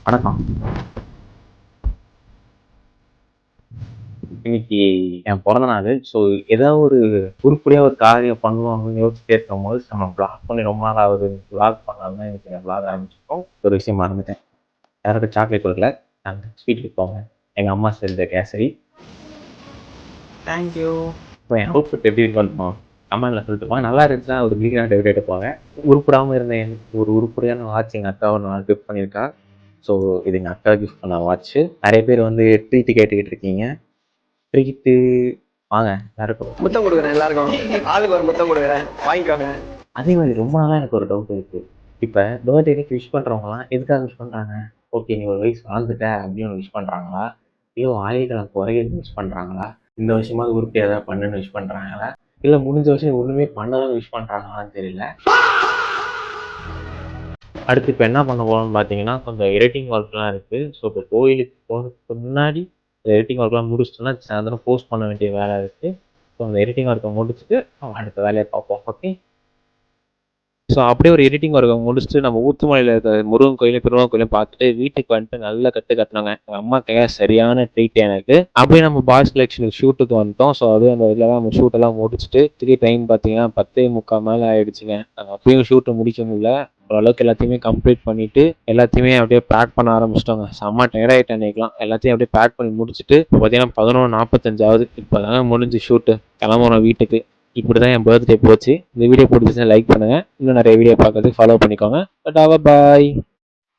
வணக்கம். இன்னைக்கு என் பிறந்த நாள். ஸோ ஏதாவது ஒரு உருப்படியா ஒரு காரியம் பண்ணுவோம் அப்படின்னு யோசிச்சுட்டே இருக்கும்போது நம்ம பிளாக் பண்ணி ரொம்ப நாள் ஆகுது. பிளாக் பண்ணாமல் எனக்கு பிளாக் ஆரம்பிச்சிட்டோம். ஒரு விஷயம் மறந்துட்டேன். யாருக்கும் சாக்லேட் கொடுக்கல. நாங்கள் ஸ்வீட் விற்போங்க. எங்கள் அம்மா செஞ்ச கேசரி. தேங்க்யூ. இப்போ என் அவுட்ஃபிட் எப்படி பண்ணோம் கமெண்ட்ல சொல்லிட்டு போங்க. நல்லா இருந்துச்சுன்னா ஒரு கிளீனாக டெவ் எடுப்பாங்க. உருப்படாமல் இருந்த எனக்கு ஒரு உருப்படியான வாட்ச் எங்கள் அக்கா ஒரு நாள் கிஃப்ட் பண்ணியிருக்கா. ஸோ இது எங்கள் அக்கா கிஃப்ட் பண்ண வாட்ச்சு. நிறைய பேர் வந்து ட்ரீட்டு கேட்டுக்கிட்டு இருக்கீங்க. ட்ரீட்டு வாங்க எல்லாருக்கும் முத்தம் கொடுக்குறேன். எல்லாருக்கும் ஆளுக்கு ஒரு முத்தம் கொடுக்குறேன், வாங்கிக்கோங்க. அதே மாதிரி ரொம்ப நாளாக எனக்கு ஒரு டவுட் இருக்கு. இப்போ பர்த்டேக்கு விஷ் பண்ணுறவங்களாம் எதுக்காக விஷ் பண்ணுறாங்க? ஓகே நீ ஒரு வயசு வாழ்ந்துட்ட அப்படின்னு விஷ் பண்ணுறாங்களா? ஐயோ ஆயிரம் குறைகள் விஷ் பண்ணுறாங்களா? இந்த வருஷமாவது உருப்படி ஏதாவது பண்ணுன்னு விஷ் பண்ணுறாங்களா? இல்லை முடிஞ்ச வருஷம் ஒன்றுமே பண்ணதான் விஷ் பண்ணுறாங்களான்னு தெரியல. அடுத்து இப்போ என்ன பண்ண போகிறோம்னு பார்த்தீங்கன்னா கொஞ்சம் எடிட்டிங் ஒர்க்லாம் இருக்குது. ஸோ இப்போ கோயிலுக்கு போகிறதுக்கு முன்னாடி எடிட்டிங் ஒர்க்லாம் முடிச்சிட்டோன்னா சாயந்தரம் போஸ்ட் பண்ண வேண்டிய வேலை இருக்குது. ஸோ அந்த எடிட்டிங் ஒர்க்கை முடிச்சுட்டு அடுத்த வேலையை பார்ப்போம். ஓகே. ஸோ அப்படியே ஒரு எடிட்டிங் ஒர்க்கை முடிச்சுட்டு நம்ம ஊத்துமலையில் இருக்க முருகன் கோயிலும் பெருமாள் கோயிலும் பார்த்துட்டு வீட்டுக்கு வந்துட்டு நல்ல கற்றுனாங்க. எங்கள் அம்மா கையாக சரியான ட்ரீட் எனக்கு. அப்படியே நம்ம பாய்ஸ் செலெக்ஷனுக்கு ஷூட்டுக்கு வந்துட்டோம். ஸோ அது அந்த இதில் நம்ம ஷூட்டெல்லாம் முடிச்சுட்டு திருப்பி டைம் பார்த்தீங்கன்னா 10:45 மேலே ஆயிடுச்சுங்க. அப்பயும் ஷூட்டை முடிக்க முடியல. ஓரளவுக்கு எல்லாத்தையுமே கம்ப்ளீட் பண்ணிட்டு எல்லாத்தையுமே அப்படியே பேக் பண்ண ஆரம்பிச்சிட்டோங்க. செம்ம டயர்டாயிட்டேன் அன்னைக்கெல்லாம். எல்லாத்தையும் அப்படியே பேக் பண்ணி முடிச்சுட்டு இப்போ பார்த்தீங்கன்னா 11:45 ஆகுது. இப்போ தாங்க முடிஞ்சு ஷூட்டு. கிளம்புறோம் வீட்டுக்கு. இப்படி தான் என் பர்த்டே போச்சு. இந்த வீடியோ பிடிச்சிச்சுன்னா லைக் பண்ணுங்கள். இன்னும் நிறைய வீடியோ பார்க்கறதுக்கு ஃபாலோ பண்ணிக்கோங்க. டாடா பாய்.